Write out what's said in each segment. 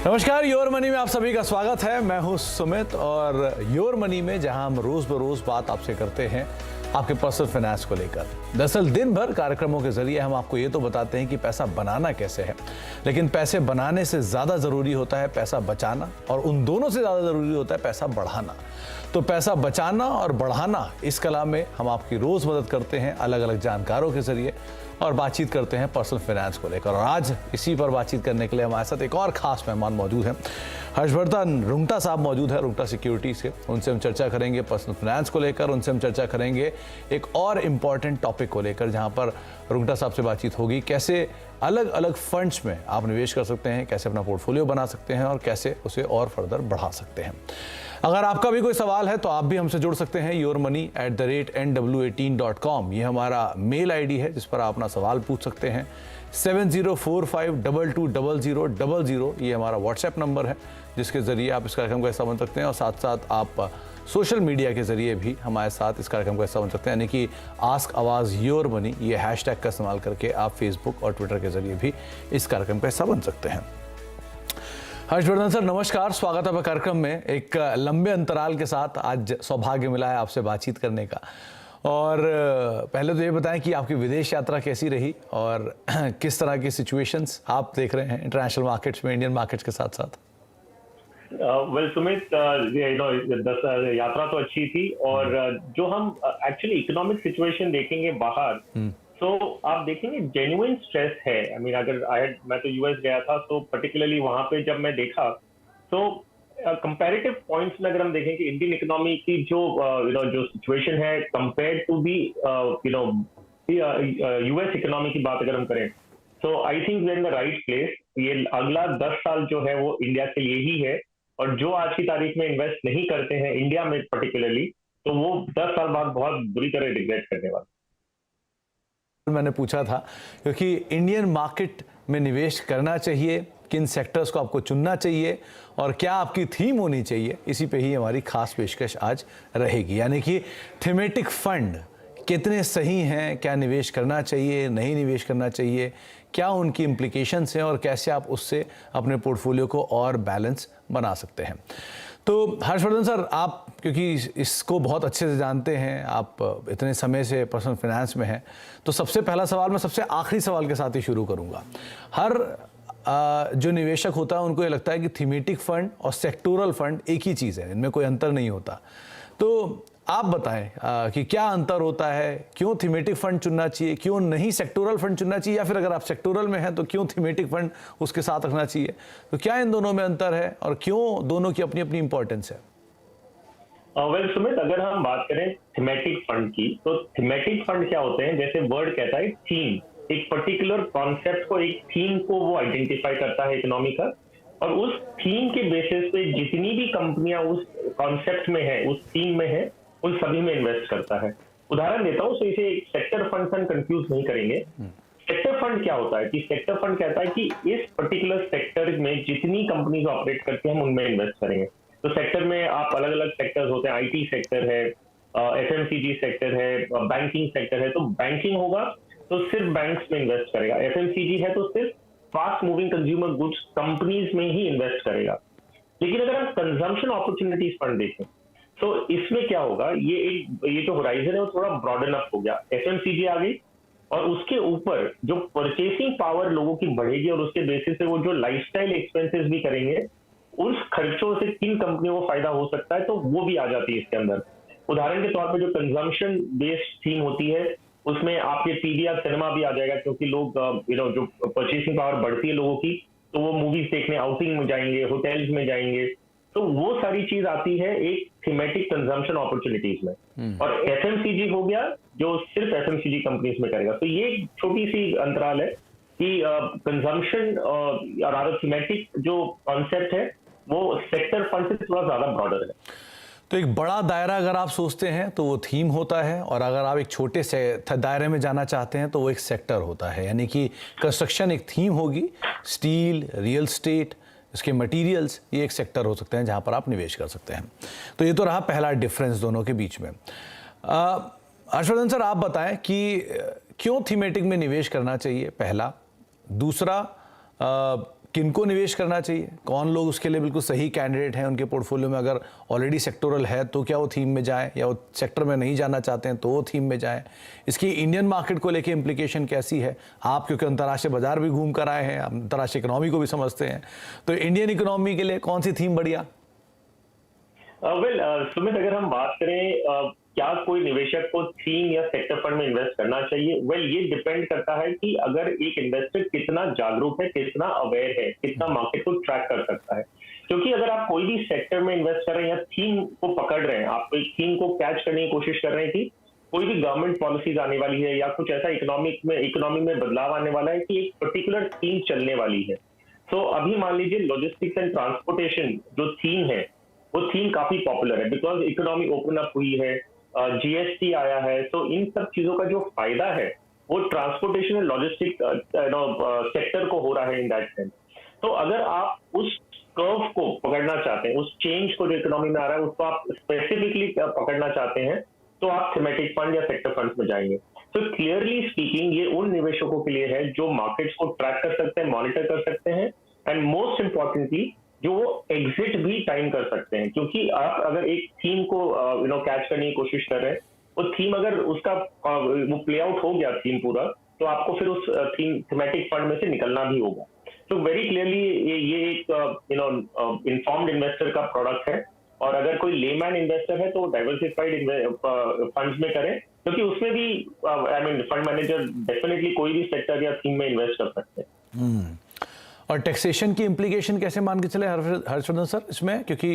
नमस्कार, your money में आप सभी का स्वागत है। मैं हूं सुमित और योर मनी में जहां हम रोज बरोज बात आपसे करते हैं आपके पर्सनल फाइनेंस को लेकर। दरअसल दिन भर कार्यक्रमों के जरिए हम आपको ये तो बताते हैं कि पैसा बनाना कैसे है, लेकिन पैसे बनाने से ज़्यादा ज़रूरी होता है पैसा बचाना, और उन दोनों से ज़्यादा ज़रूरी होता है पैसा बढ़ाना। तो पैसा बचाना और बढ़ाना, इस कला में हम आपकी रोज़ मदद करते हैं अलग अलग जानकारों के जरिए और बातचीत करते हैं पर्सनल फाइनेंस को लेकर। और आज इसी पर बातचीत करने के लिए हमारे साथ एक और खास मेहमान मौजूद हैं। हर्षवर्धन रुंगटा साहब मौजूद है रुंगटा सिक्योरिटी से। उनसे हम चर्चा करेंगे पर्सनल फाइनेंस को लेकर, उनसे हम चर्चा करेंगे एक और इम्पॉर्टेंट टॉपिक को लेकर, जहां पर रुंगटा साहब से बातचीत होगी कैसे अलग अलग फंड्स में आप निवेश कर सकते हैं, कैसे अपना पोर्टफोलियो बना सकते हैं और कैसे उसे और फर्दर बढ़ा सकते हैं। अगर आपका भी कोई सवाल है तो आप भी हमसे जुड़ सकते हैं yourmoney@nw18.com। ये हमारा मेल आईडी है जिस पर आप अपना सवाल पूछ सकते हैं। 7045220000 ये हमारा व्हाट्सएप नंबर है जिसके ज़रिए आप इस कार्यक्रम का हिस्सा बन सकते हैं, और साथ साथ आप सोशल मीडिया के ज़रिए भी हमारे साथ इस कार्यक्रम का हिस्सा बन सकते हैं, यानी कि आस्क आवाज़ योर मनी, ये हैशटैग का इस्तेमाल करके आप फेसबुक और ट्विटर के ज़रिए भी इस कार्यक्रम का हिस्सा बन सकते हैं। हर्षवर्धन सर नमस्कार, स्वागत है कार्यक्रम में। एक लंबे अंतराल के साथ आज सौभाग्य मिला है आपसे बातचीत करने का। और पहले तो ये बताएं कि आपकी विदेश यात्रा कैसी रही और किस तरह की सिचुएशंस आप देख रहे हैं इंटरनेशनल मार्केट्स में, इंडियन मार्केट्स के साथ साथ। वेल सुमित, यात्रा तो अच्छी थी, और जो हम एक्चुअली इकोनॉमिक सिचुएशन देखेंगे बाहर, तो आप देखेंगे जेन्युइन स्ट्रेस है। आई मीन मैं तो यूएस गया था, तो पर्टिकुलरली वहां पे जब मैं देखा तो कंपैरेटिव पॉइंट्स में अगर हम देखें कि इंडियन इकोनॉमी की जो सिचुएशन है compared to the US economy की बात अगर हम करें, तो I think we are in the right place. ये अगला 10 साल जो है वो इंडिया के लिए ही है, और जो आज की तारीख में इन्वेस्ट नहीं करते हैं इंडिया में पर्टिकुलरली, तो वो 10 साल बाद बहुत बुरी तरह रिग्रेट करने वाले। मैंने पूछा था क्योंकि इंडियन मार्केट में निवेश करना चाहिए, किन सेक्टर्स को आपको चुनना चाहिए और क्या आपकी थीम होनी चाहिए, इसी पे ही हमारी खास पेशकश आज रहेगी। यानी कि थीमेटिक फंड कितने सही हैं, क्या निवेश करना चाहिए, नहीं निवेश करना चाहिए, क्या उनकी इम्प्लीकेशंस हैं और कैसे आप उससे अपने पोर्टफोलियो को और बैलेंस बना सकते हैं। तो हर्षवर्धन सर, आप क्योंकि इसको बहुत अच्छे से जानते हैं, आप इतने समय से पर्सनल फाइनेंस में हैं, तो सबसे पहला सवाल मैं सबसे आखिरी सवाल के साथ ही शुरू करूंगा। हर जो निवेशक होता है उनको ये लगता है कि थीमेटिक फंड और सेक्टोरल फंड एक ही चीज़ है, इनमें कोई अंतर नहीं होता। तो आप बताएं कि क्या अंतर होता है, क्यों थीमेटिक फंड चुनना चाहिए, क्यों नहीं सेक्टोरल फंड चुनना चाहिए, या फिर अगर आप सेक्टोरल में हैं तो क्यों थीमेटिक फंड उसके साथ रखना चाहिए। तो क्या इन दोनों में अंतर है और क्यों दोनों की अपनी अपनी इंपॉर्टेंस है? वेल सुमित, अगर हम बात करें थीमेटिक फंड की, तो थीमेटिक फंड क्या होते हैं, जैसे वर्ड कहता है थीम, एक पर्टिकुलर कॉन्सेप्ट को, एक थीम को वो आइडेंटिफाई करता है इकोनॉमी का, और उस थीम के बेसिस पे जितनी भी कंपनियां उस कॉन्सेप्ट में है, उस थीम में है, उन सभी में इन्वेस्ट करता है। उदाहरण देता हूं, तो इसे सेक्टर फंड से कंफ्यूज नहीं करेंगे। सेक्टर फंड क्या होता है कि सेक्टर फंड कहता है कि इस पर्टिकुलर सेक्टर में जितनी कंपनीज ऑपरेट करती हैं हम उनमें इन्वेस्ट करेंगे। तो सेक्टर में आप अलग अलग सेक्टर्स होते हैं, आईटी सेक्टर है, एफएमसीजी सेक्टर है, बैंकिंग सेक्टर है। तो बैंकिंग होगा तो सिर्फ बैंक्स में इन्वेस्ट करेगा, एफएमसीजी है तो सिर्फ fast moving consumer goods companies में ही इन्वेस्ट करेगा। लेकिन अगर हम कंजम्पशन अपॉर्चुनिटीज फंड देखें तो इसमें क्या होगा, ये जो होराइजन है वो थोड़ा ब्रॉडन अप हो गया। एफएमसीजी आ गई और उसके ऊपर जो परचेसिंग पावर लोगों की बढ़ेगी और उसके बेसिस पे वो जो लाइफस्टाइल एक्सपेंसेस भी करेंगे, उस खर्चों से किन कंपनियों को फायदा हो सकता है, तो वो भी आ जाती है इसके अंदर। उदाहरण के तौर पर जो कंजम्पशन बेस्ड थीम होती है उसमें आपके पीवीआर सिनेमा भी आ जाएगा, क्योंकि लोग जो परचेसिंग पावर बढ़ती है लोगों की, तो वो मूवीज देखने आउटिंग में जाएंगे, होटल्स में जाएंगे, तो वो सारी चीज आती है एक थीमेटिक कंजम्पशन अपॉर्चुनिटीज में। और एफएमसीजी हो गया जो सिर्फ एफएमसीजी कंपनीज में करेगा। तो ये छोटी सी अंतराल है कि कंजम्पशन और थीमेटिक जो कॉन्सेप्ट है वो सेक्टर फंड से थोड़ा ज्यादा ब्रॉडर है। तो एक बड़ा दायरा अगर आप सोचते हैं तो वो थीम होता है, और अगर आप एक छोटे से दायरे में जाना चाहते हैं तो वो एक सेक्टर होता है। यानी कि कंस्ट्रक्शन एक थीम होगी, स्टील, रियल एस्टेट, इसके मटेरियल्स, ये एक सेक्टर हो सकते हैं जहां पर आप निवेश कर सकते हैं। तो ये तो रहा पहला डिफरेंस दोनों के बीच में। हर्षवर्धन सर, आप बताएं कि क्यों थीमेटिक में निवेश करना चाहिए, पहला। दूसरा, किनको निवेश करना चाहिए, कौन लोग उसके लिए बिल्कुल सही कैंडिडेट हैं उनके पोर्टफोलियो में? अगर ऑलरेडी सेक्टोरल है तो क्या वो थीम में जाएं, या वो सेक्टर में नहीं जाना चाहते हैं तो वो थीम में जाएं? इसकी इंडियन मार्केट को लेके इम्प्लीकेशन कैसी है? आप क्योंकि अंतर्राष्ट्रीय बाजार भी घूम कर आए हैं, अंतर्राष्ट्रीय इकोनॉमी को भी समझते हैं, तो इंडियन इकोनॉमी के लिए कौन सी थीम बढ़िया? सुमित, अगर हम बात करें क्या कोई निवेशक को थीम या सेक्टर फंड में इन्वेस्ट करना चाहिए, ये डिपेंड करता है कि अगर एक इन्वेस्टर कितना जागरूक है, कितना अवेयर है, कितना मार्केट को ट्रैक कर सकता है। क्योंकि अगर आप कोई भी सेक्टर में इन्वेस्ट कर रहे हैं या थीम को पकड़ रहे हैं, आप एक थीम को कैच करने की कोशिश कर रहे हैं कि कोई भी गवर्नमेंट पॉलिसीज आने वाली है या कुछ ऐसा इकोनॉमी में बदलाव आने वाला है कि एक पर्टिकुलर थीम चलने वाली है। तो अभी मान लीजिए लॉजिस्टिक्स एंड ट्रांसपोर्टेशन जो थीम है, वो थीम काफी पॉपुलर है बिकॉज इकोनॉमी ओपन अप हुई है, जीएसटी आया है। तो इन सब चीजों का जो फायदा है वो ट्रांसपोर्टेशन एंड लॉजिस्टिक सेक्टर को हो रहा है इन दैट सेंस। तो अगर आप उस कर्व को पकड़ना चाहते हैं, उस चेंज को जो इकोनॉमी में आ रहा है उसको आप स्पेसिफिकली पकड़ना चाहते हैं, तो आप थीमेटिक फंड या सेक्टर फंड में जाएंगे। तो क्लियरली स्पीकिंग ये उन निवेशकों के लिए है जो मार्केट्स को ट्रैक कर सकते हैं, मॉनिटर कर सकते हैं, एंड मोस्ट इंपॉर्टेंटली जो वो एग्जिट भी टाइम कर सकते हैं। क्योंकि आप अगर एक थीम को कैच करने की कोशिश कर रहे हैं, वो थीम अगर उसका वो प्ले आउट हो गया थीम पूरा, तो आपको फिर उस थीमेटिक फंड में से निकलना भी होगा। तो वेरी क्लियरली ये एक इन्फॉर्म्ड इन्वेस्टर का प्रोडक्ट है, और अगर कोई लेमैन इन्वेस्टर है तो डाइवर्सिफाइड फंड्स में करें, क्योंकि उसमें भी फंड मैनेजर डेफिनेटली कोई भी सेक्टर या थीम में इन्वेस्ट कर सकते हैं। और टैक्सेशन की इम्प्लीकेशन कैसे मान के चले हर्षवर्धन सर इसमें? क्योंकि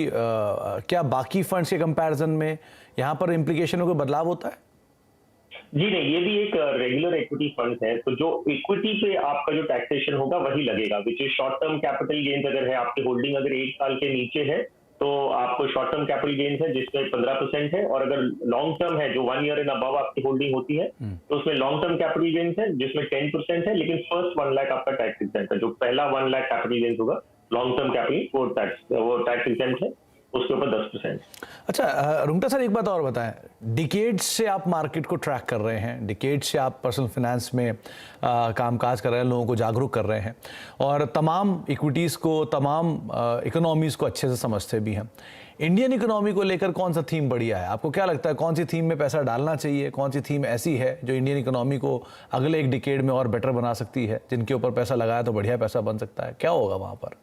क्या बाकी फंड्स के कंपैरिजन में यहाँ पर इम्प्लीकेशन में कोई बदलाव होता है? जी नहीं, ये भी एक रेगुलर इक्विटी फंड है, तो जो इक्विटी पे आपका जो टैक्सेशन होगा वही लगेगा, which is short term capital gains. अगर है आपकी होल्डिंग अगर 1 साल के नीचे है तो आपको शॉर्ट टर्म कैपिटल गेन्स है जिसमें 15% है, और अगर लॉन्ग टर्म है जो 1 ईयर एंड अबव आपकी होल्डिंग होती है तो उसमें लॉन्ग टर्म कैपिटल गेन्स है जिसमें 10% है, लेकिन फर्स्ट 1 लाख आपका टैक्स एग्जेम्प्ट है। जो पहला 1 लाख कैपिटल गेन्स होगा लॉन्ग टर्म कैपिटल वो टैक्स एग्जेम्प्ट है, उसके ऊपर 10%। अच्छा रुंगटा सर, एक बात और बताएं, डिकेड्स से आप मार्केट को ट्रैक कर रहे हैं, डिकेड्स से आप पर्सनल फाइनेंस में कामकाज कर रहे हैं, लोगों को जागरूक कर रहे हैं, और तमाम इक्विटीज़ को, तमाम इकोनॉमीज़ को अच्छे से समझते भी हैं। इंडियन इकोनॉमी को लेकर कौन सा थीम बढ़िया है? आपको क्या लगता है कौन सी थीम में पैसा डालना चाहिए? कौन सी थीम ऐसी है जो इंडियन इकोनॉमी को अगले एक डिकेड में और बेटर बना सकती है, जिनके ऊपर पैसा लगाया तो बढ़िया पैसा बन सकता है? क्या होगा वहाँ पर?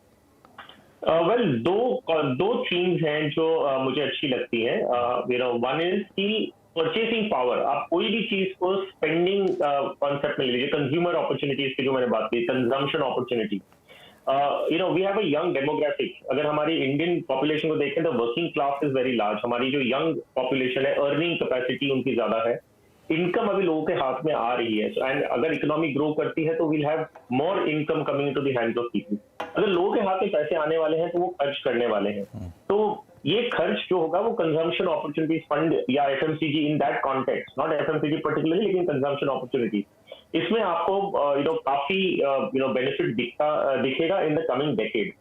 दो थीम्स हैं जो मुझे अच्छी लगती हैं। वन इज की परचेसिंग पावर। आप कोई भी चीज को स्पेंडिंग कॉन्सेप्ट में ले लीजिए, कंज्यूमर अपॉर्चुनिटीज की जो मैंने बात की, consumption opportunity. We have a young demographic. अगर हमारी इंडियन पॉपुलेशन को देखें तो working class is very large. हमारी जो यंग पॉपुलेशन है, अर्निंग कैपेसिटी उनकी ज्यादा है, इनकम अभी लोगों के हाथ में आ रही है, एंड अगर इकोनॉमी ग्रो करती है तो we'll have more income coming to the hands of people. अगर लोगों के हाथ में पैसे आने वाले हैं तो वो खर्च करने वाले हैं, तो ये खर्च जो होगा वो कंजम्पशन अपॉर्चुनिटीज फंड या FMCG in that context, not FMCG particularly, लेकिन कंजम्पशन अपॉर्चुनिटीज, इसमें आपको काफी बेनिफिट दिखेगा इन द कमिंग डेकेड।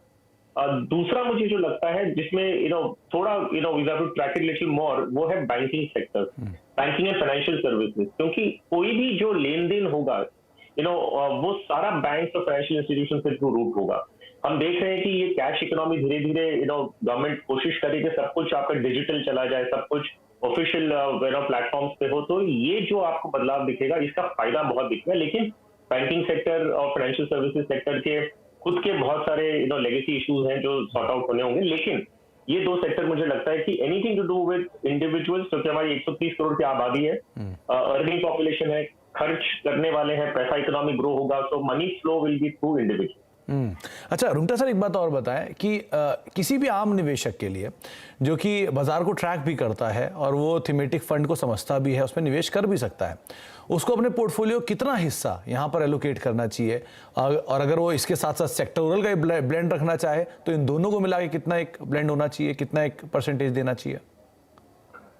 दूसरा मुझे जो लगता है जिसमें थोड़ा we have to track it little more, वो है banking sector, banking and financial services. क्योंकि कोई भी जो लेन देन होगा वो सारा बैंक और फाइनेंशियल इंस्टीट्यूशन से थ्रू रूट होगा। हम देख रहे हैं कि ये कैश इकोनॉमी धीरे धीरे गवर्नमेंट कोशिश करे कि सब कुछ आपका डिजिटल चला जाए, सब कुछ ऑफिशियल प्लेटफॉर्म्स पे हो, तो ये जो आपको बदलाव दिखेगा इसका फायदा बहुत दिखेगा। लेकिन बैंकिंग सेक्टर और फाइनेंशियल सर्विसेज सेक्टर के खुद के बहुत सारे लेगेसी इश्यूज हैं जो सॉर्ट आउट होने होंगे, लेकिन ये दो सेक्टर मुझे लगता है कि anything to do with individuals, क्योंकि हमारी 130 करोड़ की आबादी है, अर्निंग पॉपुलेशन है, खर्च करने वाले हैं, पैसा इकोनॉमी ग्रो होगा, तो money flow will be through individual. अच्छा रुंगटा सर, एक बात और बताएं कि किसी भी आम निवेशक के लिए जो कि बाजार को ट्रैक भी करता है और वो थीमेटिक फंड को समझता भी है, उसमें निवेश कर भी सकता है, उसको अपने पोर्टफोलियो कितना हिस्सा यहाँ पर एलोकेट करना चाहिए, और अगर वो इसके साथ साथ सेक्टोरल का ब्लेंड रखना चाहे तो इन दोनों को मिला के कितना एक ब्लेंड होना चाहिए, कितना एक परसेंटेज देना चाहिए?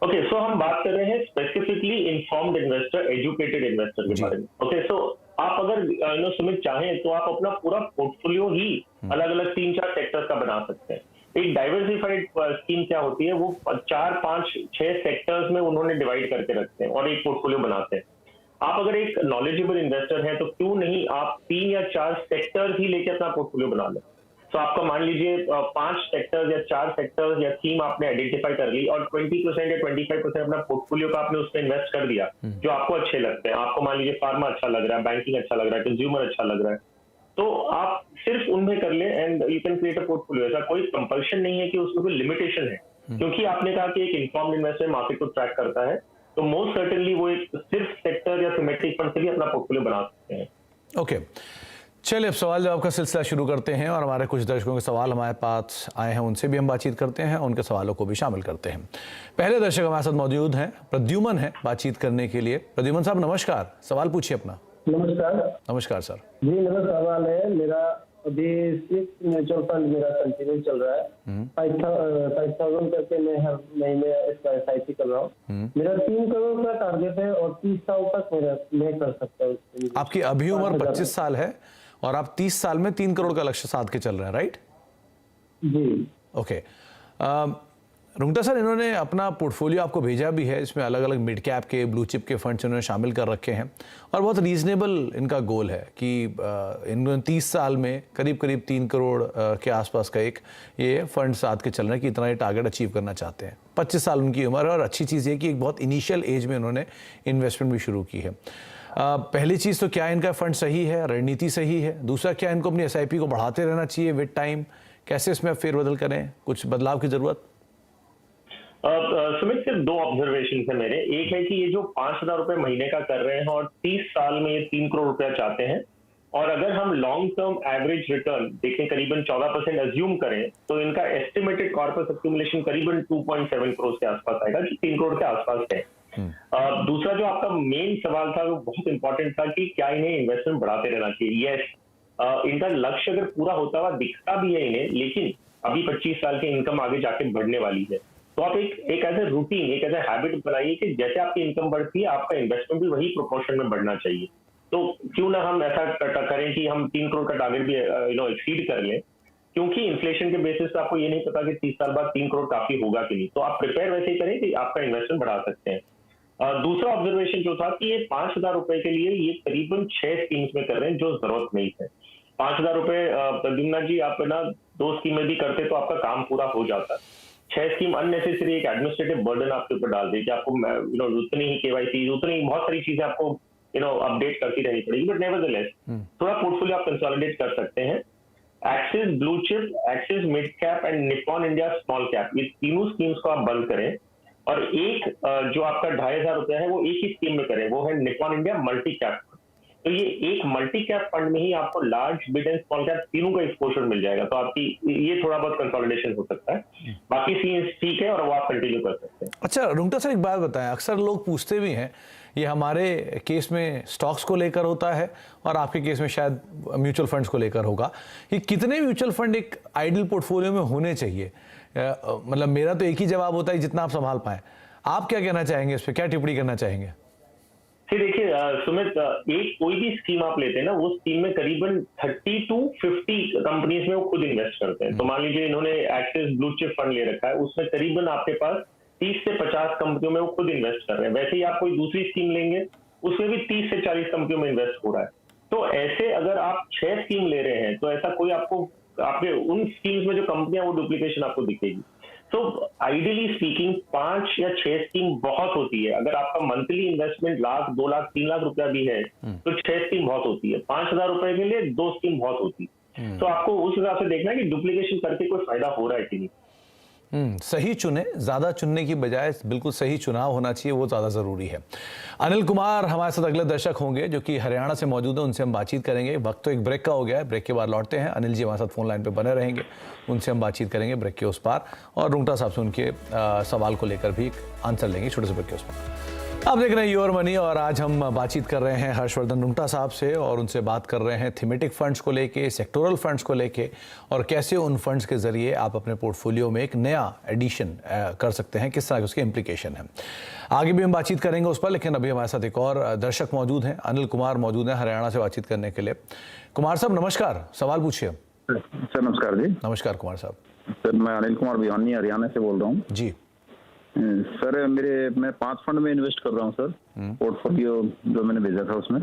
ओके, सो हम बात कर रहे हैं specifically informed investor, educated investor के बारे में। ओके, सो आप अगर सुमित चाहें तो आप अपना पूरा पोर्टफोलियो ही अलग अलग 3-4 सेक्टर्स का बना सकते हैं। एक डाइवर्सिफाइड स्कीम क्या होती है, वो 4, 5, 6 सेक्टर्स में उन्होंने डिवाइड करके रखते हैं और एक पोर्टफोलियो बनाते हैं। आप अगर एक नॉलेजेबल इन्वेस्टर हैं तो क्यों नहीं आप 3 या 4 सेक्टर्स ही लेके अपना पोर्टफोलियो बना लें। तो आपका मान लीजिए 5 सेक्टर्स या 4 सेक्टर्स या थीम आपने आइडेंटिफाई कर ली और 20% या 25% अपना पोर्टफोलियो का आपने उसमें इन्वेस्ट कर दिया जो आपको अच्छे लगते हैं। आपको मान लीजिए फार्मा अच्छा लग रहा है, बैंकिंग अच्छा लग रहा है, कंज्यूमर अच्छा लग रहा है, तो आप सिर्फ उनमें कर लें and you can create a portfolio. ऐसा कोई कंपल्शन नहीं है कि उसमें कोई लिमिटेशन है, क्योंकि आपने कहा कि एक इन्फॉर्म्ड इन्वेस्टर मार्केट को ट्रैक करता है, तो मोस्ट सर्टेनली वो एक सिर्फ सेक्टर या थीमेटिक फंड से भी अपना पोर्टफोलियो बना सकते हैं। ओके, चलिए अब सवाल जवाब का सिलसिला शुरू करते हैं और हमारे कुछ दर्शकों के सवाल हमारे पास आए हैं, उनसे भी हम बातचीत करते हैं, उनके सवालों को भी शामिल करते हैं। पहले दर्शक हमारे साथ मौजूद हैं, प्रद्युमन है बातचीत करने के लिए। प्रद्युमन साहब नमस्कार, सवाल पूछिए अपना। नमस्कार। नमस्कार सर जी मेरा सवाल है, मेरा अभी 6 म्यूचुअल फंड मेरा कंटिन्यू चल रहा है। 5,000 करके मैं हर महीने इसका SIP कर रहा हूँ। मेरा 3 करोड़ का टारगेट है और 30 साल तक मैं कर सकता हूँ। आपकी अभी उम्र 25 साल है और आप 30 साल में 3 करोड़ का लक्ष्य साध के चल रहे हैं, राइट? जी ओके। रुंगटा सर, इन्होंने अपना पोर्टफोलियो आपको भेजा भी है, इसमें अलग अलग मिड कैप के, ब्लू चिप के फंड्स इन्होंने शामिल कर रखे हैं और बहुत रीजनेबल इनका गोल है कि इन्होंने 30 साल में करीब करीब 3 करोड़ के आसपास का एक ये फंड साथ के चल रहे हैं कि इतना ये टारगेट अचीव करना चाहते हैं। 25 साल उनकी उम्र है और अच्छी चीज़ ये कि एक बहुत इनिशियल एज में उन्होंने इन्वेस्टमेंट भी शुरू की है। पहली चीज़ तो क्या इनका फंड सही है, रणनीति सही है? दूसरा, क्या इनको अपनी SIP को बढ़ाते रहना चाहिए विद टाइम? कैसे इसमें फेरबदल करें? कुछ बदलाव की ज़रूरत? सुमित, सिर्फ 2 ऑब्जर्वेशन है मेरे। एक है कि ये जो 5,000 रुपए महीने का कर रहे हैं और 30 साल में ये 3 करोड़ रुपया चाहते हैं, और अगर हम लॉन्ग टर्म एवरेज रिटर्न देखें करीबन 14% अज्यूम करें तो इनका एस्टिमेटेड कॉर्पस एक्यूमुलेशन करीबन 2.7 करोड़ के आसपास आएगा, जो 3 करोड़ के आसपास है। दूसरा जो आपका मेन सवाल था वो बहुत इंपॉर्टेंट था कि क्या इन्हें इन्वेस्टमेंट बढ़ाते रहना चाहिए। यस, इनका लक्ष्य अगर पूरा होता हुआ दिखता भी है इन्हें, लेकिन अभी 25 साल की इनकम आगे जाके बढ़ने वाली है, तो आप एक एज ए रूटीन, एक एज ए हैबिट बनाइए कि जैसे आपकी इनकम बढ़ती है आपका इन्वेस्टमेंट भी वही प्रोपोर्शन में बढ़ना चाहिए। तो क्यों ना हम ऐसा करें कि हम 3 करोड़ का टारगेट भी एक्सीड कर लें, क्योंकि इन्फ्लेशन के बेसिस पे आपको ये नहीं पता कि 30 साल बाद 3 करोड़ काफी होगा कि नहीं, तो आप प्रिपेयर वैसे ही करें कि आपका इन्वेस्टमेंट बढ़ा सकते हैं। दूसरा ऑब्जर्वेशन जो था कि ये 5,000 रुपए के लिए ये करीबन 6 स्कीम्स में कर रहे हैं जो जरूरत नहीं है। 5,000 रुपए प्रद्युम्न जी आप ना 2 स्कीमें भी करते तो आपका काम पूरा हो जाता। 6 स्कीम अननेसेसरी एक एडमिनिस्ट्रेटिव बर्डन आपके ऊपर डाल देगी, आपको उतनी ही KYC, उतनी बहुत सारी चीजें आपको अपडेट करती रहनी पड़ेगी। बट नेवरदलेस थोड़ा पोर्टफोलियो आप कंसोलिडेट कर सकते हैं। Axis blue chip, axis mid cap and Nippon India small cap, ये तीनों स्कीम्स को आप बंद करें और एक जो आपका 2,500 रुपया है वो एक ही स्कीम में करें, वो है निप्पॉन इंडिया मल्टी कैप। तो ये एक मल्टी कैप फंड में ही आपको large, mid and small cap तीनों का एक्सपोजर मिल जाएगा, तो आपकी ये थोड़ा बहुत कंसोलिडेशन हो सकता है। बाकी सीन ठीक है और वो आप कंटिन्यू कर सकते हैं। अच्छा रुंगटा सर, एक बात बताएं, अक्सर लोग पूछते भी हैं, ये हमारे केस में स्टॉक्स को लेकर होता है और आपके केस में शायद म्यूचुअल फंड्स को लेकर होगा, कि कितने म्यूचुअल फंड एक आइडल पोर्टफोलियो में होने चाहिए? मतलब मेरा तो एक ही जवाब होता है, जितना आप संभाल पाएं। आप क्या कहना चाहेंगे इस पर, क्या टिप्पणी करना चाहेंगे? देखिए सुमित, एक कोई भी स्कीम आप लेते हैं ना, वो स्कीम में करीबन 30 to 50 कंपनीज में वो खुद इन्वेस्ट करते हैं। तो मान लीजिए इन्होंने एक्सिस ब्लू चिप फंड ले रखा है, उसमें करीबन आपके पास 30 से 50 कंपनियों में वो खुद इन्वेस्ट कर रहे हैं। वैसे ही आप कोई दूसरी स्कीम लेंगे उसमें भी 30 से 40 कंपनियों में इन्वेस्ट हो रहा है। तो ऐसे अगर आप 6 स्कीम ले रहे हैं तो ऐसा कोई आपको आपके उन स्कीम्स में जो कंपनियां वो डुप्लीकेशन आपको दिखेगी। तो आइडियली स्पीकिंग 5 या 6 स्कीम बहुत होती है। अगर आपका मंथली इन्वेस्टमेंट लाख, 2 लाख, 3 लाख रुपया भी है तो 6 स्कीम बहुत होती है। 5,000 रुपए के लिए 2 स्कीम बहुत होती है। तो आपको उस हिसाब से देखना है कि डुप्लीकेशन करके कोई फायदा हो रहा है कि नहीं। सही चुने, ज़्यादा चुनने की बजाय बिल्कुल सही चुनाव होना चाहिए, वो ज़्यादा ज़रूरी है। अनिल कुमार हमारे साथ अगले दर्शक होंगे जो कि हरियाणा से मौजूद है, उनसे हम बातचीत करेंगे। वक्त तो एक ब्रेक का हो गया है, ब्रेक के बाद लौटते हैं। अनिल जी हमारे साथ फोन लाइन पे बने रहेंगे, उनसे हम बातचीत करेंगे ब्रेक के उस पार, और रुंगटा साहब से उनके सवाल को लेकर भी आंसर लेंगे छोटे से ब्रेक के उस पार। आप देख रहे हैं योर मनी और आज हम बातचीत कर रहे हैं हर्षवर्धन रुंगटा साहब से, और उनसे बात कर रहे हैं थीमेटिक फंड्स को लेके, सेक्टोरल फंड्स को लेके, और कैसे उन फंड्स के जरिए आप अपने पोर्टफोलियो में एक नया एडिशन कर सकते हैं, किस तरह के उसके इम्प्लीकेशन हैं। आगे भी हम बातचीत करेंगे उस पर, लेकिन अभी हमारे साथ एक और दर्शक मौजूद हैं, अनिल कुमार मौजूद हैं हरियाणा से बातचीत करने के लिए। कुमार साहब नमस्कार, सवाल पूछिए। सर नमस्कार जी। नमस्कार कुमार साहब। सर मैं अनिल कुमार बिहानी हरियाणा से बोल रहा हूँ जी। सर मैं 5 फंड में इन्वेस्ट कर रहा हूँ सर, पोर्टफोलियो जो मैंने भेजा था उसमें।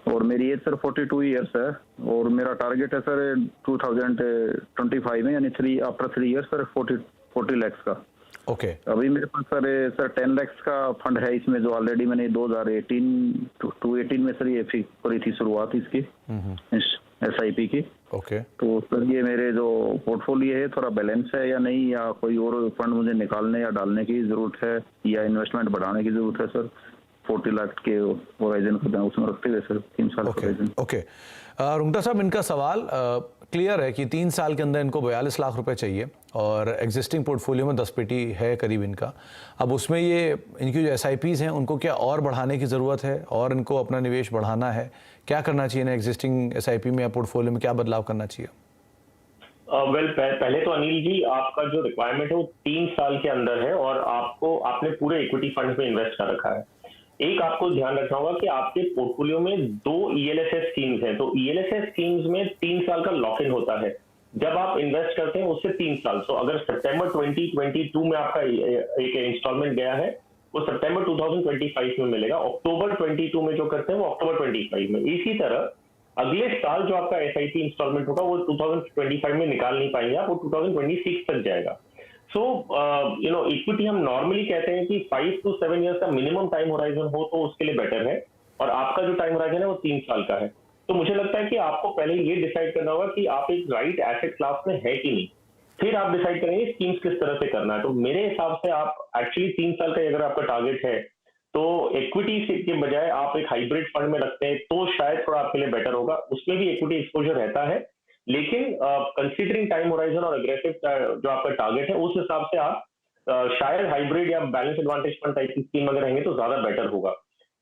और मेरी एज सर 42 ईयर्स है और मेरा टारगेट है सर 2025 में, यानी आफ्टर 3 ईयर्स सर 40 लाख का। ओके अभी मेरे पास सर 10 लाख का फंड है इसमें, जो ऑलरेडी मैंने 2018 में सर ये करी थी शुरुआत इसकी, SIP की। ओके तो सर ये मेरे जो पोर्टफोलियो है थोड़ा बैलेंस है या नहीं, या कोई और फंड मुझे निकालने या डालने की जरूरत है, या इन्वेस्टमेंट बढ़ाने की जरूरत है सर? 40 लाख के होराइजन को उसमें रखते हुए सर 3 साल ओके होराइजन। ओके रुंगटा साहब, इनका सवाल क्लियर है कि 3 साल के अंदर इनको 42 लाख रुपए चाहिए और एग्जिस्टिंग पोर्टफोलियो में 10 पेटी है करीब इनका। अब उसमें ये इनकी जो SIPs हैं उनको क्या और बढ़ाने की ज़रूरत है और इनको अपना निवेश बढ़ाना है? क्या करना चाहिए ना एग्जिस्टिंग SIP में या पोर्टफोलियो में, क्या बदलाव करना चाहिए? पहले तो अनिल जी, आपका जो रिक्वायरमेंट है वो 3 साल के अंदर है और आपने पूरे इक्विटी फंड में इन्वेस्ट कर रखा है। एक आपको ध्यान रखना होगा कि आपके पोर्टफोलियो में 2 ELSS स्कीम्स हैं। तो ELSS स्कीम्स में 3 साल का लॉक इन होता है जब आप इन्वेस्ट करते हैं, उससे 3 साल। तो अगर सितंबर 2022 में आपका एक इंस्टॉलमेंट गया है, वो सितंबर 2025 में मिलेगा। अक्टूबर 22 में जो करते हैं वो अक्टूबर 25 में। इसी तरह अगले साल जो आपका SIP इंस्टॉलमेंट होगा वो 2025 में निकाल नहीं पाएंगे आप, वो 2026 तक जाएगा। सो इक्विटी हम नॉर्मली कहते हैं कि 5 to 7 ईयर्स का मिनिमम टाइम होराइजन हो तो उसके लिए बेटर है, और आपका जो टाइम होराइजन है वो 3 साल का है। तो मुझे लगता है कि आपको पहले ये डिसाइड करना होगा कि आप एक राइट एसेट क्लास में है कि नहीं, फिर आप डिसाइड करेंगे स्कीम्स किस तरह से करना है। तो मेरे हिसाब से आप एक्चुअली 3 साल का अगर आपका टारगेट है तो इक्विटी के बजाय आप एक हाइब्रिड फंड में रखते हैं तो शायद थोड़ा आपके लिए बेटर होगा। उसमें भी इक्विटी एक्सपोजर रहता है, लेकिन कंसीडरिंग टाइम होराइजन और अग्रेसिव जो आपका टारगेट है उस हिसाब से आप शायद हाइब्रिड या बैलेंस एडवांटेज फंड टाइप की स्कीम अगर रहेंगे तो ज्यादा बेटर होगा।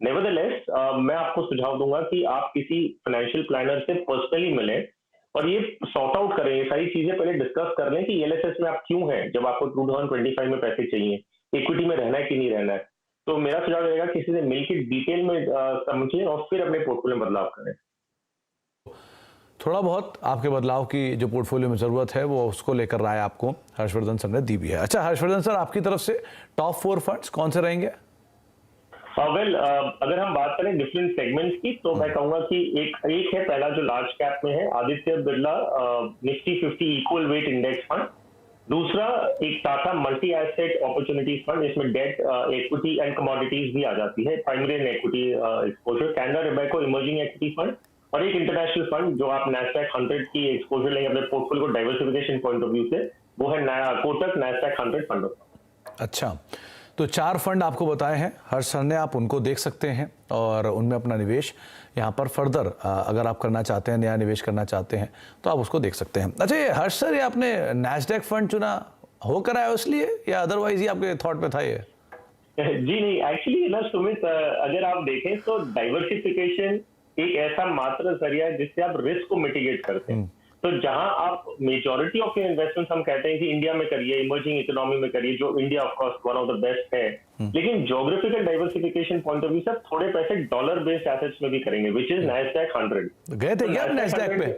नेवरदलेस मैं आपको सुझाव दूंगा कि आप किसी फाइनेंशियल प्लानर से पर्सनली मिलें और ये सॉर्ट आउट करें, ये सारी चीजें पहले डिस्कस कर लें कि ELSS में आप क्यों हैं, जब आपको 2025 में पैसे चाहिए, इक्विटी में रहना है कि नहीं रहना है। तो मेरा सुझाव रहेगा किसी से मिलकर डिटेल में समझें और फिर अपने पोर्टफोलियो में बदलाव करें। थोड़ा बहुत आपके बदलाव की जो पोर्टफोलियो में ज़रूरत है वो उसको लेकर राय आपको हर्षवर्धन सर ने दी भी है। अच्छा हर्षवर्धन सर, आपकी तरफ से टॉप 4 फंड्स कौन से रहेंगे? अगर हम बात करें डिफरेंट सेगमेंट्स की तो मैं कहूंगा कि एक है पहला जो लार्ज कैप में है, Aditya Birla Nifty 50 equal weight index fund. दूसरा एक Tata multi asset opportunities fund, इसमें डेट, इक्विटी एंड कमोडिटीज भी आ जाती है, primary and equity exposure. Canara Robeco emerging equity fund, और एक इंटरनेशनल फंड जो आप नैस्डैक 100 की एक्सपोजर लेंगे अपने पोर्टफोलियो को डाइवर्सिफिकेशन पॉइंट ऑफ व्यू से, वो है कोटक नैस्डैक 100 फंड। अच्छा, तो 4 फंड आपको बताए हैं हर्ष सर ने, आप उनको देख सकते हैं और उनमें अपना निवेश यहाँ पर फर्दर अगर आप करना चाहते हैं, नया निवेश करना चाहते हैं तो आप उसको देख सकते हैं। अच्छा, ये हर्ष सर, ये आपने नैस्डैक फंड चुना होकर आया इसलिए या अदरवाइज ही आपके थॉट पे था ये? जी नहीं, एक्चुअली ना सुमित, अगर आप देखें तो डाइवर्सिफिकेशन एक ऐसा मात्र जरिया है जिससे आप रिस्क को मिटिगेट करते हैं। तो जहां आप मेजॉरिटी ऑफ योर इन्वेस्टमेंट्स हम कहते हैं कि इंडिया में करिए, इमर्जिंग इकोनॉमी में करिए, जो India of course one of the best है, लेकिन geographical diversification point of view से थोड़े पैसे डॉलर बेस्ड एसेट्स में भी करेंगे, विच इज नैस्डैक 100। गए थे क्या नैस्डैक पे?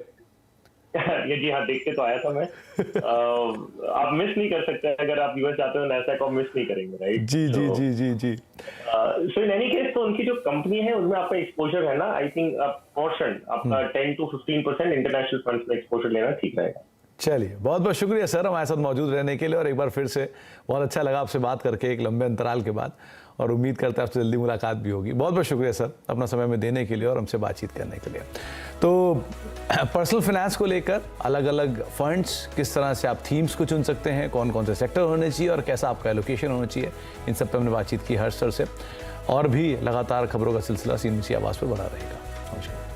ये जी हाँ, देखते तो आया था मैं। आप मिस नहीं कर सकते, अगर आप यूएस जाते हो नैस्डैक को मिस नहीं करेंगे, राइट? जी जी जी जी जी। सो इन एनी केस, तो उनकी जो कंपनी है उनमें आपका एक्सपोजर है ना, आई थिंक पोर्शन आपका 10 to 15% इंटरनेशनल फंड्स में एक्सपोजर लेना ठीक रहेगा। चलिए, बहुत बहुत शुक्रिया सर हमारे साथ मौजूद रहने के लिए, और एक बार फिर से बहुत अच्छा लगा आपसे बात करके एक लंबे अंतराल के बाद, और उम्मीद करते हैं आपसे जल्दी मुलाकात भी होगी। बहुत बहुत शुक्रिया सर अपना समय में देने के लिए और हमसे बातचीत करने के लिए। तो पर्सनल फाइनेंस को लेकर अलग अलग फंड्स, किस तरह से आप थीम्स को चुन सकते हैं, कौन कौन से सेक्टर होने चाहिए और कैसा आपका एलोकेशन होना चाहिए, इन सब पर हमने बातचीत की हर्ष सर से। और भी लगातार खबरों का सिलसिला CNBC आवाज़ पर बना रहेगा। नमस्कार।